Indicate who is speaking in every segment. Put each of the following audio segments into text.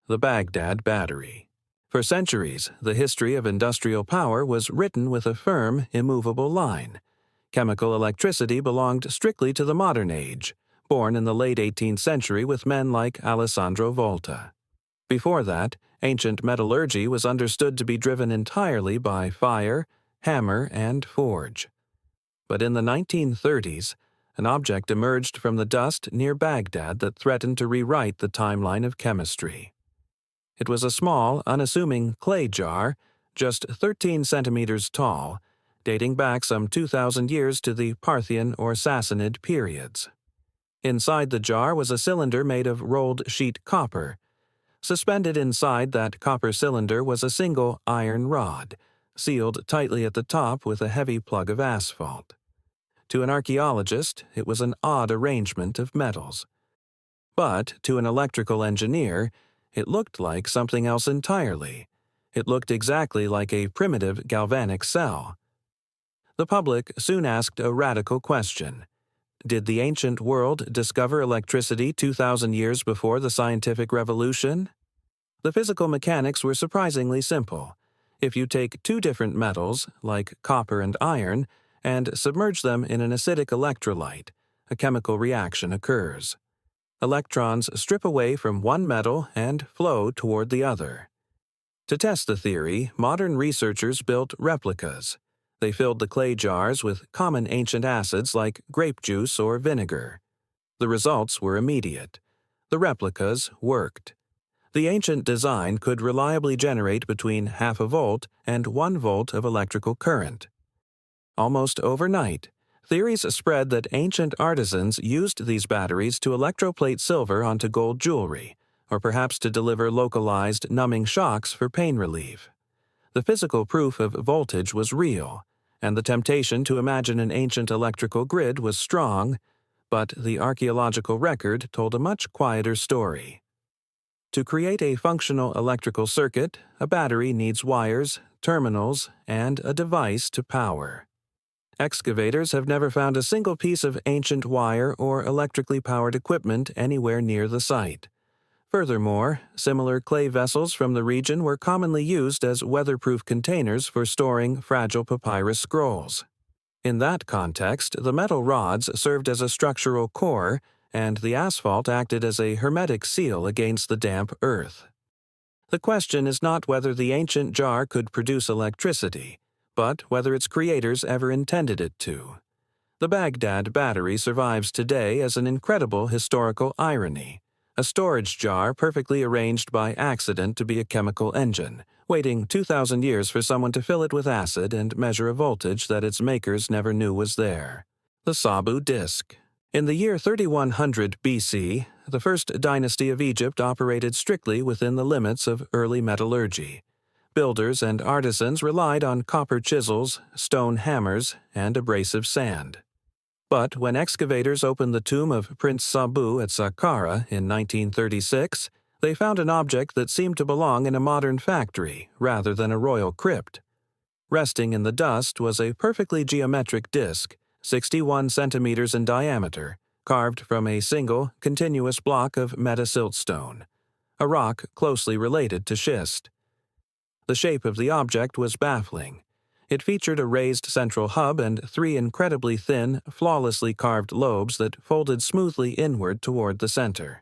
Speaker 1: the Baghdad Battery. For centuries, the history of industrial power was written with a firm, immovable line. Chemical electricity belonged strictly to the modern age, born in the late 18th century with men like Alessandro Volta. Before that, ancient metallurgy was understood to be driven entirely by fire, hammer, and forge. But in the 1930s, an object emerged from the dust near Baghdad that threatened to rewrite the timeline of chemistry. It was a small, unassuming clay jar, just 13 centimeters tall, dating back some 2,000 years to the Parthian or Sassanid periods. Inside the jar was a cylinder made of rolled sheet copper. Suspended inside that copper cylinder was a single iron rod, sealed tightly at the top with a heavy plug of asphalt. To an archaeologist, it was an odd arrangement of metals. But to an electrical engineer, it looked like something else entirely. It looked exactly like a primitive galvanic cell. The public soon asked a radical question. Did the ancient world discover electricity 2,000 years before the scientific revolution? The physical mechanics were surprisingly simple. If you take two different metals, like copper and iron, and submerge them in an acidic electrolyte, a chemical reaction occurs. Electrons strip away from one metal and flow toward the other. To test the theory, modern researchers built replicas. They filled the clay jars with common ancient acids like grape juice or vinegar. The results were immediate. The replicas worked. The ancient design could reliably generate between half a volt and 1 volt of electrical current. Almost overnight, theories spread that ancient artisans used these batteries to electroplate silver onto gold jewelry, or perhaps to deliver localized numbing shocks for pain relief. The physical proof of voltage was real, and the temptation to imagine an ancient electrical grid was strong, but the archaeological record told a much quieter story. To create a functional electrical circuit, a battery needs wires, terminals, and a device to power. Excavators have never found a single piece of ancient wire or electrically powered equipment anywhere near the site. Furthermore, similar clay vessels from the region were commonly used as weatherproof containers for storing fragile papyrus scrolls. In that context, the metal rods served as a structural core, and the asphalt acted as a hermetic seal against the damp earth. The question is not whether the ancient jar could produce electricity, but whether its creators ever intended it to. The Baghdad Battery survives today as an incredible historical irony, a storage jar perfectly arranged by accident to be a chemical engine, waiting 2,000 years for someone to fill it with acid and measure a voltage that its makers never knew was there. The Sabu Disk. In the year 3100 BC, the first dynasty of Egypt operated strictly within the limits of early metallurgy. Builders and artisans relied on copper chisels, stone hammers, and abrasive sand. But when excavators opened the tomb of Prince Sabu at Saqqara in 1936, they found an object that seemed to belong in a modern factory rather than a royal crypt. Resting in the dust was a perfectly geometric disk, 61 centimeters in diameter, carved from a single, continuous block of metasiltstone, a rock closely related to schist. The shape of the object was baffling. It featured a raised central hub and 3 incredibly thin, flawlessly carved lobes that folded smoothly inward toward the center.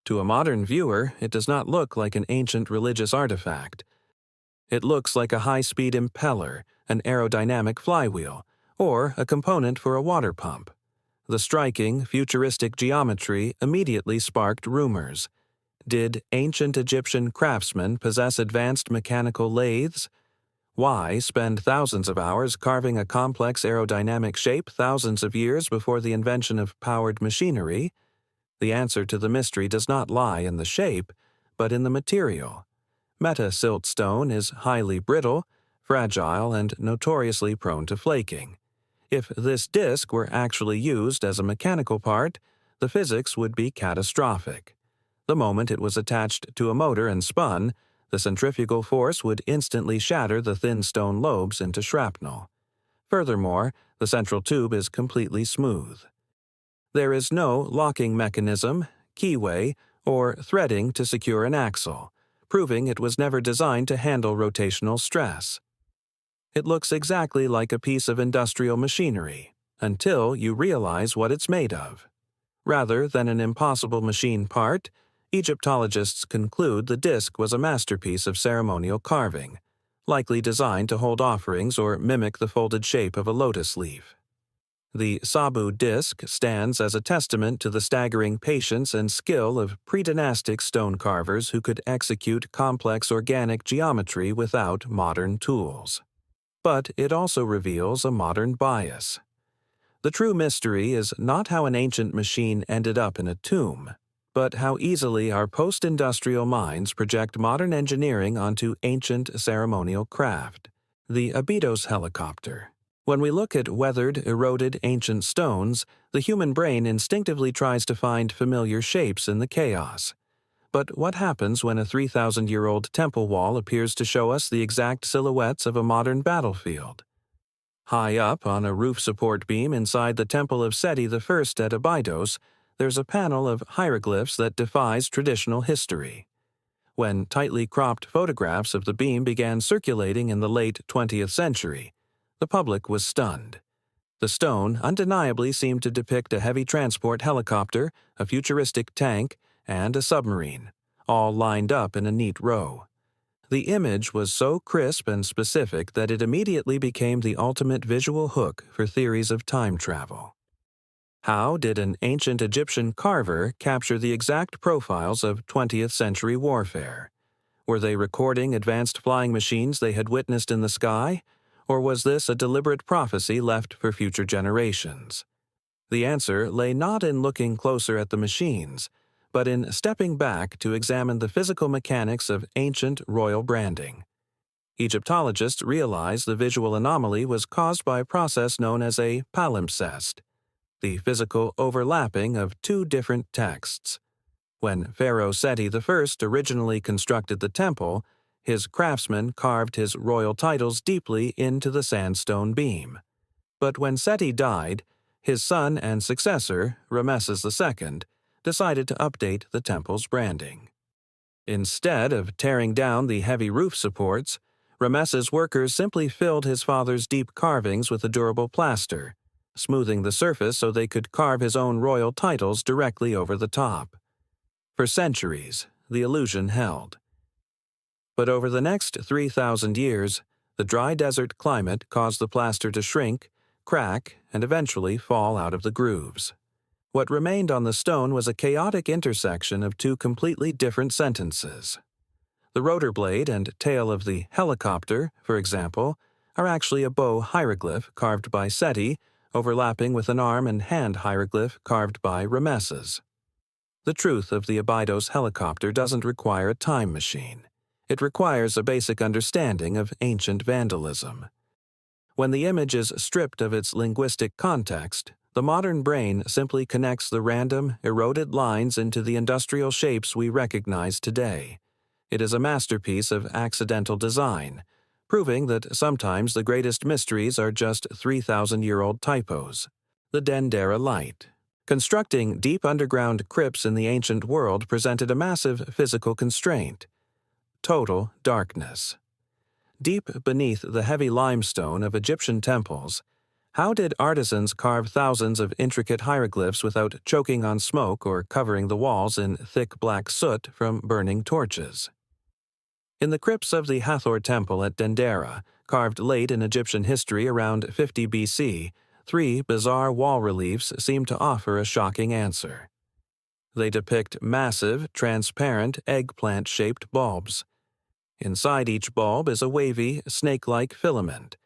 Speaker 1: To a modern viewer, it does not look like an ancient religious artifact. It looks like a high-speed impeller, an aerodynamic flywheel, or a component for a water pump. The striking, futuristic geometry immediately sparked rumors. Did ancient Egyptian craftsmen possess advanced mechanical lathes? Why spend thousands of hours carving a complex aerodynamic shape thousands of years before the invention of powered machinery? The answer to the mystery does not lie in the shape, but in the material. Metasiltstone is highly brittle, fragile, and notoriously prone to flaking. If this disk were actually used as a mechanical part, the physics would be catastrophic. The moment it was attached to a motor and spun, the centrifugal force would instantly shatter the thin stone lobes into shrapnel. Furthermore, the central tube is completely smooth. There is no locking mechanism, keyway, or threading to secure an axle, proving it was never designed to handle rotational stress. It looks exactly like a piece of industrial machinery, until you realize what it's made of. Rather than an impossible machine part, Egyptologists conclude the disc was a masterpiece of ceremonial carving, likely designed to hold offerings or mimic the folded shape of a lotus leaf. The Sabu Disk stands as a testament to the staggering patience and skill of pre-dynastic stone carvers who could execute complex organic geometry without modern tools. But it also reveals a modern bias. The true mystery is not how an ancient machine ended up in a tomb, but how easily our post-industrial minds project modern engineering onto ancient ceremonial craft. The Abydos Helicopter. When we look at weathered, eroded ancient stones, the human brain instinctively tries to find familiar shapes in the chaos. But what happens when a 3,000-year-old temple wall appears to show us the exact silhouettes of a modern battlefield? High up on a roof support beam inside the Temple of Seti I at Abydos, there's a panel of hieroglyphs that defies traditional history. When tightly cropped photographs of the beam began circulating in the late 20th century, the public was stunned. The stone undeniably seemed to depict a heavy transport helicopter, a futuristic tank, and a submarine, all lined up in a neat row. The image was so crisp and specific that it immediately became the ultimate visual hook for theories of time travel. How did an ancient Egyptian carver capture the exact profiles of 20th century warfare? Were they recording advanced flying machines they had witnessed in the sky? Or was this a deliberate prophecy left for future generations? The answer lay not in looking closer at the machines, but in stepping back to examine the physical mechanics of ancient royal branding. Egyptologists realized the visual anomaly was caused by a process known as a palimpsest, the physical overlapping of two different texts. When Pharaoh Seti I originally constructed the temple, his craftsmen carved his royal titles deeply into the sandstone beam. But when Seti died, his son and successor, Ramesses II, decided to update the temple's branding. Instead of tearing down the heavy roof supports, Ramesses' workers simply filled his father's deep carvings with a durable plaster, smoothing the surface so they could carve his own royal titles directly over the top. For centuries, the illusion held. But over the next 3,000 years, the dry desert climate caused the plaster to shrink, crack, and eventually fall out of the grooves. What remained on the stone was a chaotic intersection of two completely different sentences. The rotor blade and tail of the helicopter, for example, are actually a bow hieroglyph carved by Seti, overlapping with an arm and hand hieroglyph carved by Ramesses. The truth of the Abydos helicopter doesn't require a time machine. It requires a basic understanding of ancient vandalism. When the image is stripped of its linguistic context, the modern brain simply connects the random, eroded lines into the industrial shapes we recognize today. It is a masterpiece of accidental design, proving that sometimes the greatest mysteries are just 3,000-year-old typos. The Dendera Light. Constructing deep underground crypts in the ancient world presented a massive physical constraint: total darkness. Deep beneath the heavy limestone of Egyptian temples, how did artisans carve thousands of intricate hieroglyphs without choking on smoke or covering the walls in thick black soot from burning torches? In the crypts of the Hathor Temple at Dendera, carved late in Egyptian history around 50 BC, three bizarre wall reliefs seem to offer a shocking answer. They depict massive, transparent, eggplant-shaped bulbs. Inside each bulb is a wavy, snake-like filament.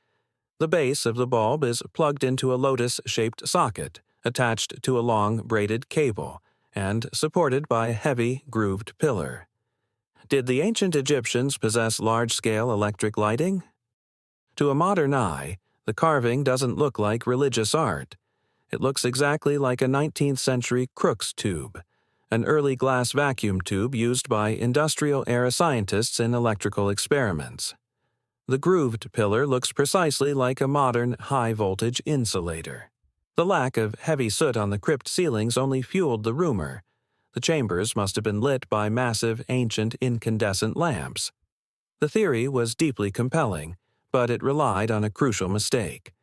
Speaker 1: The base of the bulb is plugged into a lotus-shaped socket, attached to a long, braided cable, and supported by a heavy, grooved pillar. Did the ancient Egyptians possess large-scale electric lighting? To a modern eye, the carving doesn't look like religious art. It looks exactly like a 19th-century Crookes tube, an early glass vacuum tube used by industrial-era scientists in electrical experiments. The grooved pillar looks precisely like a modern high-voltage insulator. The lack of heavy soot on the crypt ceilings only fueled the rumor. the chambers must have been lit by massive ancient incandescent lamps. The theory was deeply compelling, but it relied on a crucial mistake.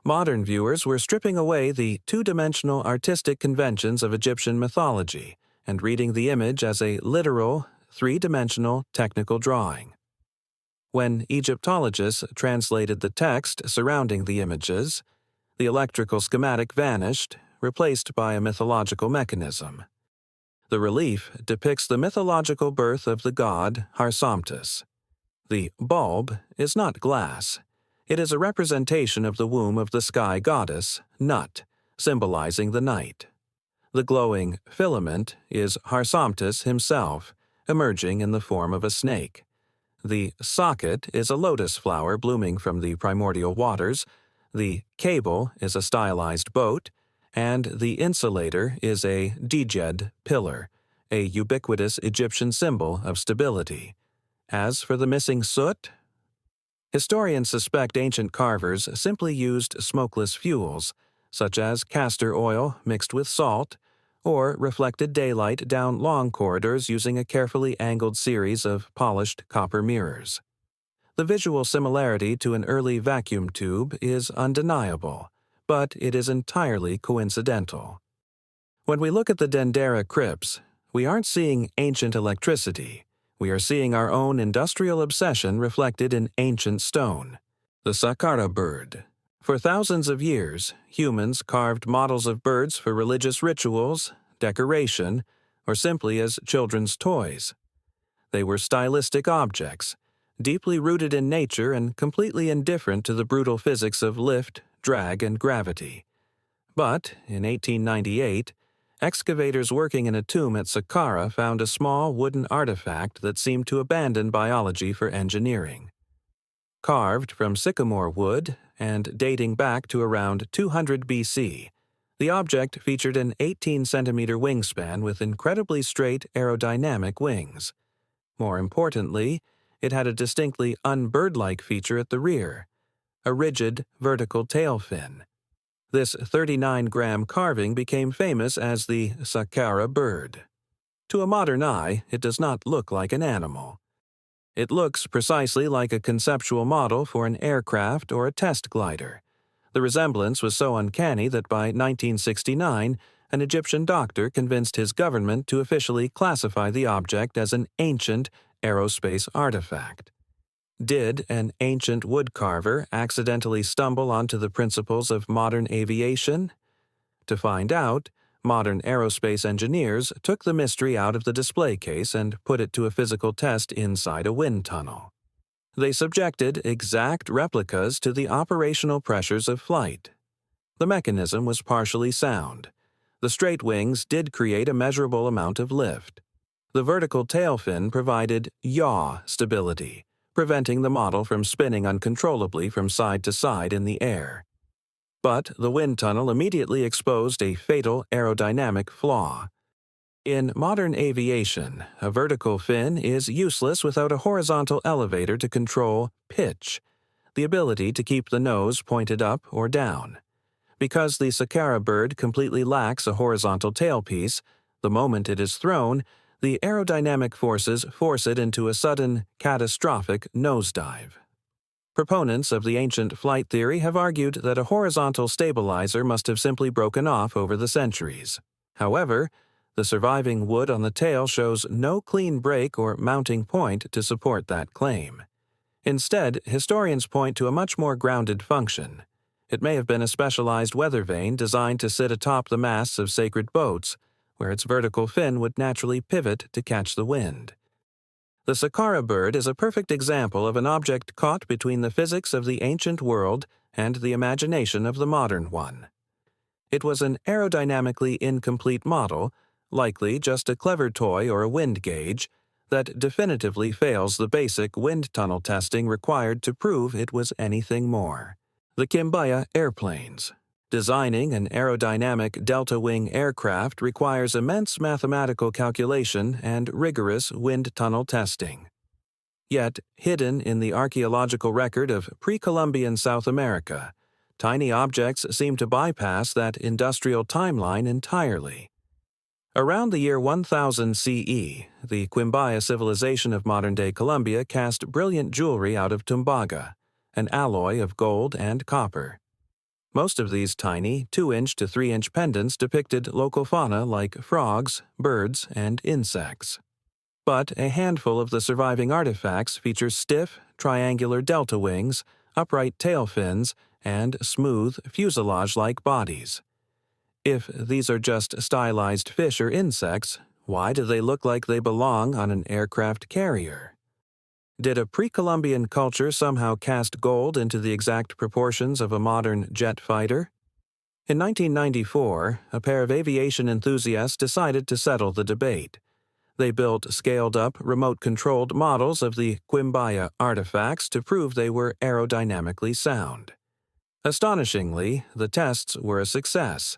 Speaker 1: Modern viewers were stripping away the two-dimensional artistic conventions of Egyptian mythology and reading the image as a literal, three-dimensional technical drawing. When Egyptologists translated the text surrounding the images, the electrical schematic vanished, replaced by a mythological mechanism. The relief depicts the mythological birth of the god Harsomptis. The bulb is not glass. It is a representation of the womb of the sky goddess, Nut, symbolizing the night. The glowing filament is Harsomptis himself, emerging in the form of a snake. The socket is a lotus flower blooming from the primordial waters, the cable is a stylized boat, and the insulator is a djed pillar, a ubiquitous Egyptian symbol of stability. As for the missing soot, historians suspect ancient carvers simply used smokeless fuels, such as castor oil mixed with salt, or reflected daylight down long corridors using a carefully angled series of polished copper mirrors. The visual similarity to an early vacuum tube is undeniable, but it is entirely coincidental. When we look at the Dendera crypts, we aren't seeing ancient electricity. We are seeing our own industrial obsession reflected in ancient stone. The Saqqara Bird. For thousands of years, humans carved models of birds for religious rituals, decoration, or simply as children's toys. They were stylistic objects, deeply rooted in nature and completely indifferent to the brutal physics of lift, drag, and gravity. But, in 1898, excavators working in a tomb at Saqqara found a small wooden artifact that seemed to abandon biology for engineering. Carved from sycamore wood and dating back to around 200 BC, the object featured an 18-centimeter wingspan with incredibly straight aerodynamic wings. More importantly, it had a distinctly unbird-like feature at the rear, a rigid vertical tail fin. This 39-gram carving became famous as the Saqqara Bird. To a modern eye, it does not look like an animal. It looks precisely like a conceptual model for an aircraft or a test glider. The resemblance was so uncanny that by 1969, an Egyptian doctor convinced his government to officially classify the object as an ancient aerospace artifact. Did an ancient woodcarver accidentally stumble onto the principles of modern aviation? To find out, modern aerospace engineers took the mystery out of the display case and put it to a physical test inside a wind tunnel. They subjected exact replicas to the operational pressures of flight. The mechanism was partially sound. The straight wings did create a measurable amount of lift. The vertical tail fin provided yaw stability, preventing the model from spinning uncontrollably from side to side in the air. But the wind tunnel immediately exposed a fatal aerodynamic flaw. In modern aviation, a vertical fin is useless without a horizontal elevator to control pitch, the ability to keep the nose pointed up or down. Because the Saqqara Bird completely lacks a horizontal tailpiece, the moment it is thrown, the aerodynamic forces force it into a sudden, catastrophic nosedive. Proponents of the ancient flight theory have argued that a horizontal stabilizer must have simply broken off over the centuries. However, the surviving wood on the tail shows no clean break or mounting point to support that claim. Instead, historians point to a much more grounded function. It may have been a specialized weather vane designed to sit atop the masts of sacred boats, where its vertical fin would naturally pivot to catch the wind. The Saqqara Bird is a perfect example of an object caught between the physics of the ancient world and the imagination of the modern one. It was an aerodynamically incomplete model, likely just a clever toy or a wind gauge, that definitively fails the basic wind tunnel testing required to prove it was anything more. The Quimbaya Airplanes. Designing an aerodynamic delta-wing aircraft requires immense mathematical calculation and rigorous wind tunnel testing. Yet, hidden in the archaeological record of pre-Columbian South America, tiny objects seem to bypass that industrial timeline entirely. Around the year 1000 CE, the Quimbaya civilization of modern-day Colombia cast brilliant jewelry out of tumbaga, an alloy of gold and copper. Most of these tiny 2-inch to 3-inch pendants depicted local fauna like frogs, birds, and insects. But a handful of the surviving artifacts feature stiff, triangular delta wings, upright tail fins, and smooth, fuselage-like bodies. If these are just stylized fish or insects, why do they look like they belong on an aircraft carrier? Did a pre-Columbian culture somehow cast gold into the exact proportions of a modern jet fighter? In 1994, a pair of aviation enthusiasts decided to settle the debate. They built scaled-up, remote-controlled models of the Quimbaya artifacts to prove they were aerodynamically sound. Astonishingly, the tests were a success.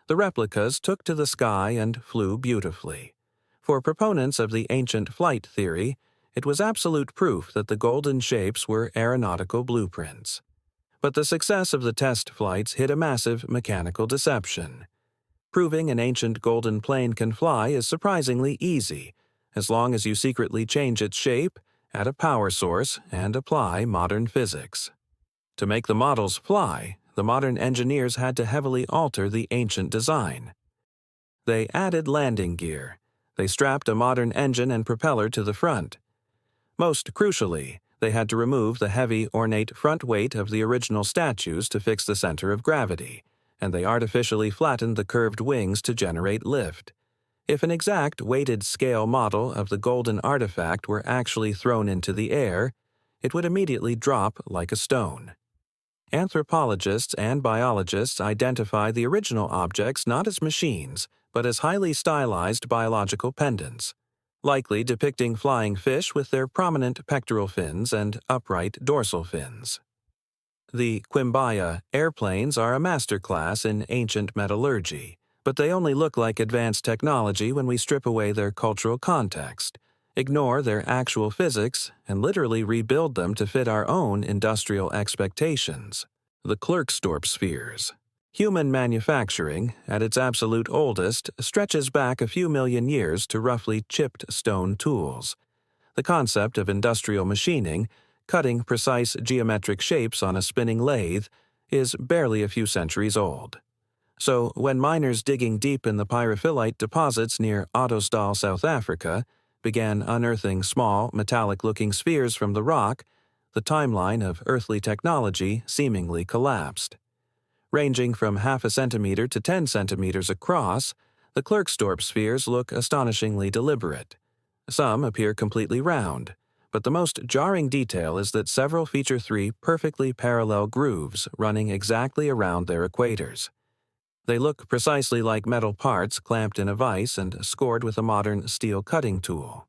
Speaker 1: The replicas took to the sky and flew beautifully. For proponents of the ancient flight theory, it was absolute proof that the golden shapes were aeronautical blueprints. But the success of the test flights hid a massive mechanical deception. Proving an ancient golden plane can fly is surprisingly easy, as long as you secretly change its shape, add a power source, and apply modern physics. To make the models fly, the modern engineers had to heavily alter the ancient design. They added landing gear. They strapped a modern engine and propeller to the front. Most crucially, they had to remove the heavy, ornate front weight of the original statues to fix the center of gravity, and they artificially flattened the curved wings to generate lift. If an exact weighted scale model of the golden artifact were actually thrown into the air, it would immediately drop like a stone. Anthropologists and biologists identify the original objects not as machines, but as highly stylized biological pendants, likely depicting flying fish with their prominent pectoral fins and upright dorsal fins. The Quimbaya Airplanes are a masterclass in ancient metallurgy, but they only look like advanced technology when we strip away their cultural context, ignore their actual physics, and literally rebuild them to fit our own industrial expectations. The Klerksdorp Spheres. Human manufacturing, at its absolute oldest, stretches back a few million years to roughly chipped stone tools. The concept of industrial machining, cutting precise geometric shapes on a spinning lathe, is barely a few centuries old. So, when miners digging deep in the pyrophyllite deposits near Ottosdal, South Africa, began unearthing small, metallic-looking spheres from the rock, the timeline of earthly technology seemingly collapsed. Ranging from half a centimeter to 10 centimeters across, the Klerksdorp spheres look astonishingly deliberate. Some appear completely round, but the most jarring detail is that several feature 3 perfectly parallel grooves running exactly around their equators. They look precisely like metal parts clamped in a vise and scored with a modern steel cutting tool.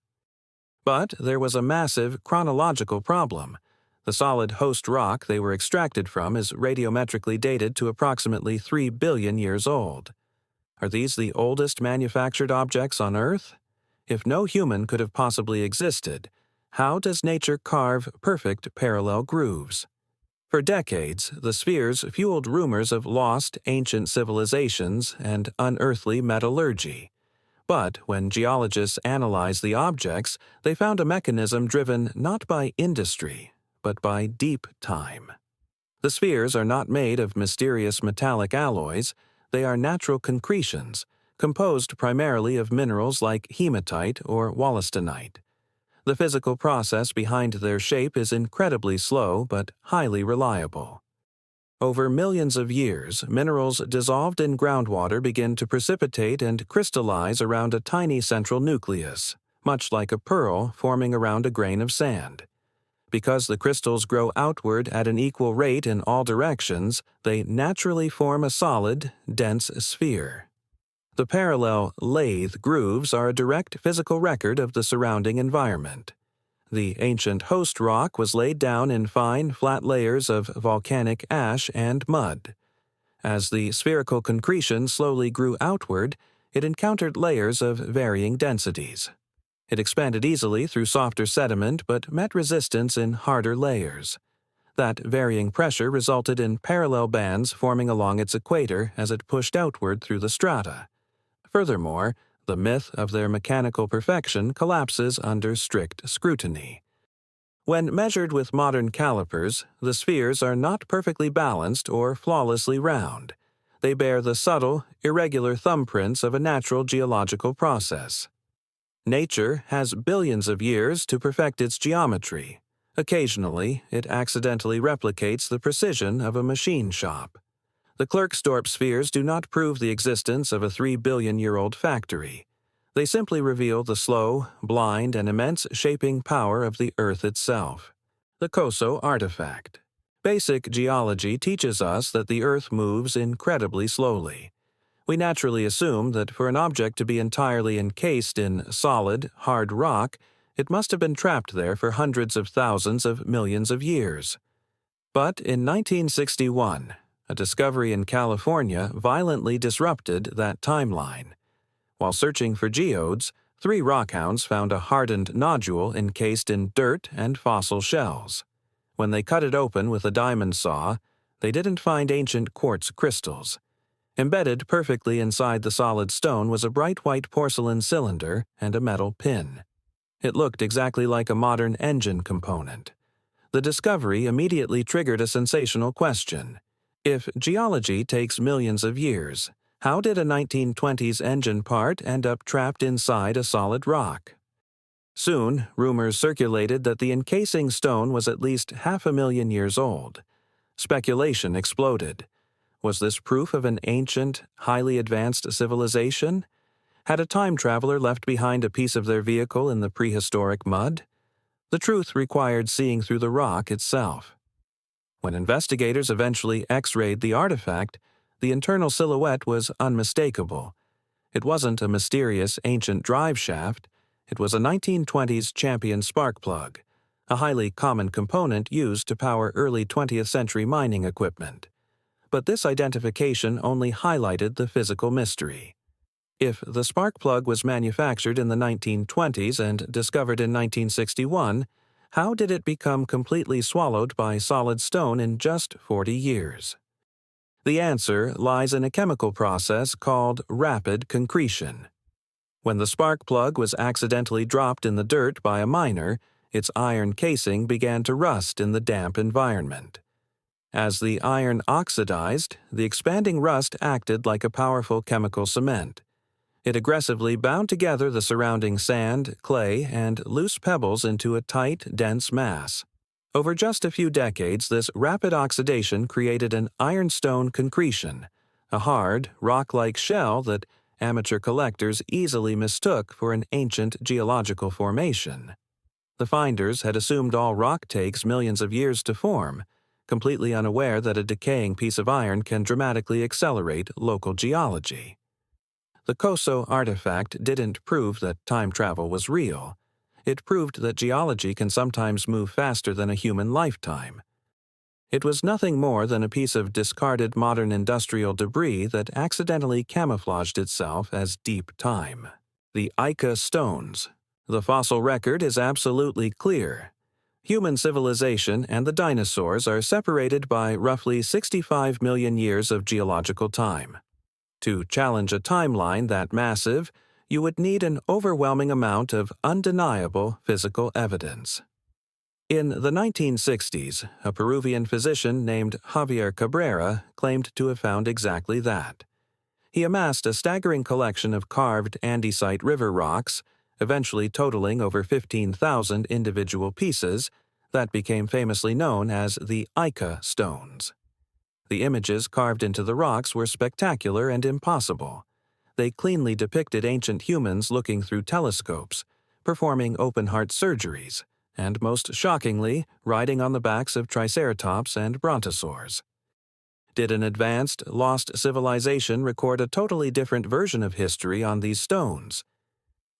Speaker 1: But there was a massive chronological problem. The solid host rock they were extracted from is radiometrically dated to approximately 3 billion years old. Are these the oldest manufactured objects on Earth? If no human could have possibly existed, how does nature carve perfect parallel grooves? For decades, the spheres fueled rumors of lost ancient civilizations and unearthly metallurgy. But when geologists analyzed the objects, they found a mechanism driven not by industry, but by deep time. The spheres are not made of mysterious metallic alloys, they are natural concretions, composed primarily of minerals like hematite or wollastonite. The physical process behind their shape is incredibly slow but highly reliable. Over millions of years, minerals dissolved in groundwater begin to precipitate and crystallize around a tiny central nucleus, much like a pearl forming around a grain of sand. Because the crystals grow outward at an equal rate in all directions, they naturally form a solid, dense sphere. The parallel lathe grooves are a direct physical record of the surrounding environment. The ancient host rock was laid down in fine, flat layers of volcanic ash and mud. As the spherical concretion slowly grew outward, it encountered layers of varying densities. It expanded easily through softer sediment but met resistance in harder layers. That varying pressure resulted in parallel bands forming along its equator as it pushed outward through the strata. Furthermore, The myth of their mechanical perfection collapses under strict scrutiny. When measured with modern calipers, the spheres are not perfectly balanced or flawlessly round. They bear the subtle, irregular thumbprints of a natural geological process. Nature has billions of years to perfect its geometry. Occasionally, it accidentally replicates the precision of a machine shop. The Klerksdorp Spheres do not prove the existence of a 3-billion-year-old factory. They simply reveal the slow, blind, and immense shaping power of the Earth itself. The Coso Artifact. Basic geology teaches us that the Earth moves incredibly slowly. We naturally assume that for an object to be entirely encased in solid, hard rock, it must have been trapped there for hundreds of thousands of millions of years. But in 1961, a discovery in California violently disrupted that timeline. While searching for geodes, 3 rockhounds found a hardened nodule encased in dirt and fossil shells. When they cut it open with a diamond saw, they didn't find ancient quartz crystals. Embedded perfectly inside the solid stone was a bright white porcelain cylinder and a metal pin. It looked exactly like a modern engine component. The discovery immediately triggered a sensational question. If geology takes millions of years, how did a 1920s engine part end up trapped inside a solid rock? Soon, rumors circulated that the encasing stone was at least 500,000 years old. Speculation exploded. Was this proof of an ancient, highly advanced civilization? Had a time traveler left behind a piece of their vehicle in the prehistoric mud? The truth required seeing through the rock itself. When investigators eventually X-rayed the artifact, the internal silhouette was unmistakable. It wasn't a mysterious ancient drive shaft. It was a 1920s Champion spark plug, a highly common component used to power early 20th century mining equipment. But this identification only highlighted the physical mystery. If the spark plug was manufactured in the 1920s and discovered in 1961, how did it become completely swallowed by solid stone in just 40 years? The answer lies in a chemical process called rapid concretion. When the spark plug was accidentally dropped in the dirt by a miner, its iron casing began to rust in the damp environment. As the iron oxidized, the expanding rust acted like a powerful chemical cement. It aggressively bound together the surrounding sand, clay, and loose pebbles into a tight, dense mass. Over just a few decades, this rapid oxidation created an ironstone concretion, a hard, rock-like shell that amateur collectors easily mistook for an ancient geological formation. The finders had assumed all rock takes millions of years to form, completely unaware that a decaying piece of iron can dramatically accelerate local geology. The Coso Artifact didn't prove that time travel was real. It proved that geology can sometimes move faster than a human lifetime. It was nothing more than a piece of discarded modern industrial debris that accidentally camouflaged itself as deep time. The Ica Stones. The fossil record is absolutely clear. Human civilization and the dinosaurs are separated by roughly 65 million years of geological time. To challenge a timeline that massive, you would need an overwhelming amount of undeniable physical evidence. In the 1960s, a Peruvian physician named Javier Cabrera claimed to have found exactly that. He amassed a staggering collection of carved andesite river rocks, eventually totaling over 15,000 individual pieces, that became famously known as the Ica Stones. The images carved into the rocks were spectacular and impossible. They cleanly depicted ancient humans looking through telescopes, performing open-heart surgeries, and most shockingly, riding on the backs of triceratops and brontosaurs. Did an advanced, lost civilization record a totally different version of history on these stones?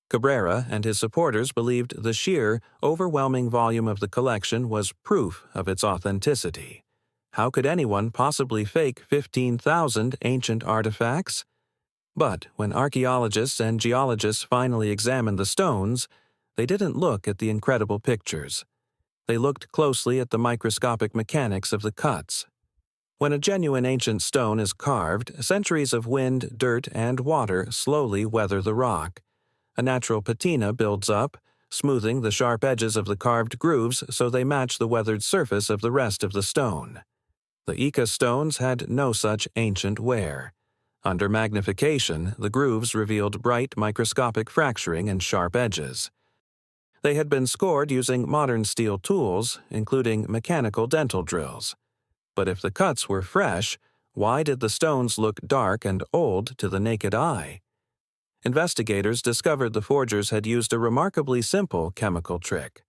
Speaker 1: Cabrera and his supporters believed the sheer, overwhelming volume of the collection was proof of its authenticity. How could anyone possibly fake 15,000 ancient artifacts? But when archaeologists and geologists finally examined the stones, they didn't look at the incredible pictures. They looked closely at the microscopic mechanics of the cuts. When a genuine ancient stone is carved, centuries of wind, dirt, and water slowly weather the rock. A natural patina builds up, smoothing the sharp edges of the carved grooves so they match the weathered surface of the rest of the stone. The Ica stones had no such ancient wear. Under magnification, the grooves revealed bright microscopic fracturing and sharp edges. They had been scored using modern steel tools, including mechanical dental drills. But if the cuts were fresh, why did the stones look dark and old to the naked eye? Investigators discovered the forgers had used a remarkably simple chemical trick.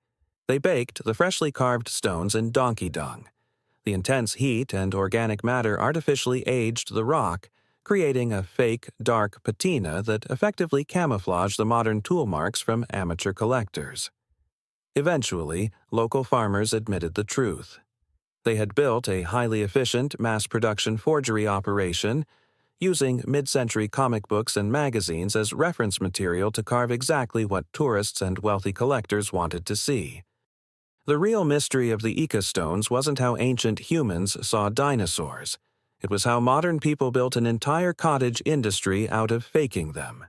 Speaker 1: They baked the freshly carved stones in donkey dung. The intense heat and organic matter artificially aged the rock, creating a fake, dark patina that effectively camouflaged the modern tool marks from amateur collectors. Eventually, local farmers admitted the truth. They had built a highly efficient mass-production forgery operation, using mid-century comic books and magazines as reference material to carve exactly what tourists and wealthy collectors wanted to see. The real mystery of the Ica stones wasn't how ancient humans saw dinosaurs. It was how modern people built an entire cottage industry out of faking them.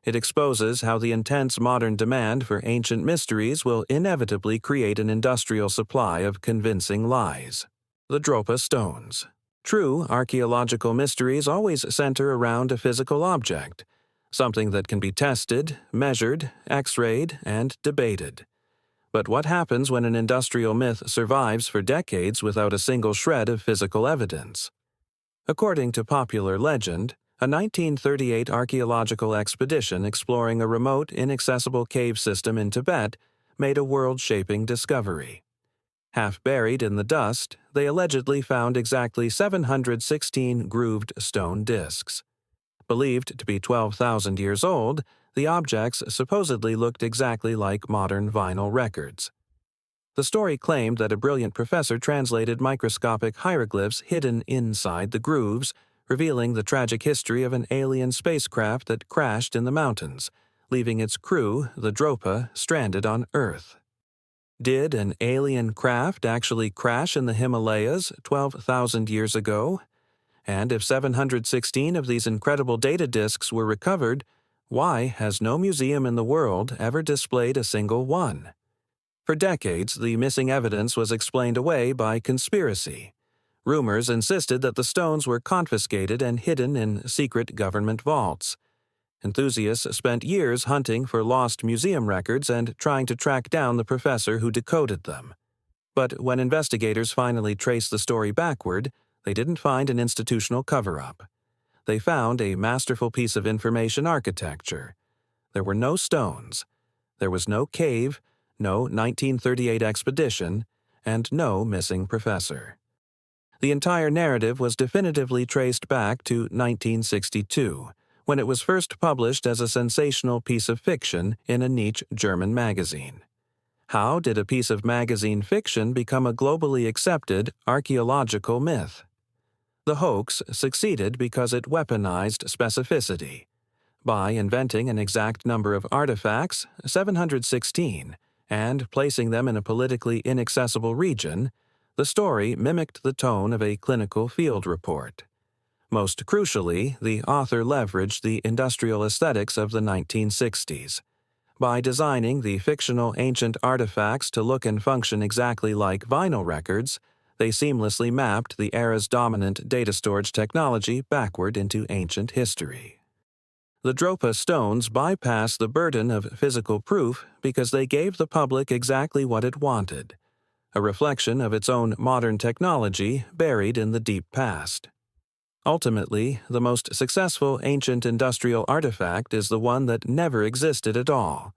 Speaker 1: It exposes how the intense modern demand for ancient mysteries will inevitably create an industrial supply of convincing lies. The Dropa Stones. True archaeological mysteries always center around a physical object, something that can be tested, measured, X-rayed, and debated. But what happens when an industrial myth survives for decades without a single shred of physical evidence? According to popular legend, a 1938 archaeological expedition exploring a remote, inaccessible cave system in Tibet made a world-shaping discovery. Half buried in the dust, they allegedly found exactly 716 grooved stone discs. Believed to be 12,000 years old, the objects supposedly looked exactly like modern vinyl records. The story claimed that a brilliant professor translated microscopic hieroglyphs hidden inside the grooves, revealing the tragic history of an alien spacecraft that crashed in the mountains, leaving its crew, the Dropa, stranded on Earth. Did an alien craft actually crash in the Himalayas 12,000 years ago? And if 716 of these incredible data disks were recovered, why has no museum in the world ever displayed a single one? For decades, the missing evidence was explained away by conspiracy. Rumors insisted that the stones were confiscated and hidden in secret government vaults. Enthusiasts spent years hunting for lost museum records and trying to track down the professor who decoded them. But when investigators finally traced the story backward, they didn't find an institutional cover-up. They found a masterful piece of information architecture. There were no stones. There was no cave, no 1938 expedition, and no missing professor. The entire narrative was definitively traced back to 1962, when it was first published as a sensational piece of fiction in a niche German magazine. How did a piece of magazine fiction become a globally accepted archaeological myth? The hoax succeeded because it weaponized specificity. By inventing an exact number of artifacts, 716, and placing them in a politically inaccessible region, the story mimicked the tone of a clinical field report. Most crucially, the author leveraged the industrial aesthetics of the 1960s. By designing the fictional ancient artifacts to look and function exactly like vinyl records, they seamlessly mapped the era's dominant data storage technology backward into ancient history. The Dropa Stones bypassed the burden of physical proof because they gave the public exactly what it wanted, a reflection of its own modern technology buried in the deep past. Ultimately, the most successful ancient industrial artifact is the one that never existed at all,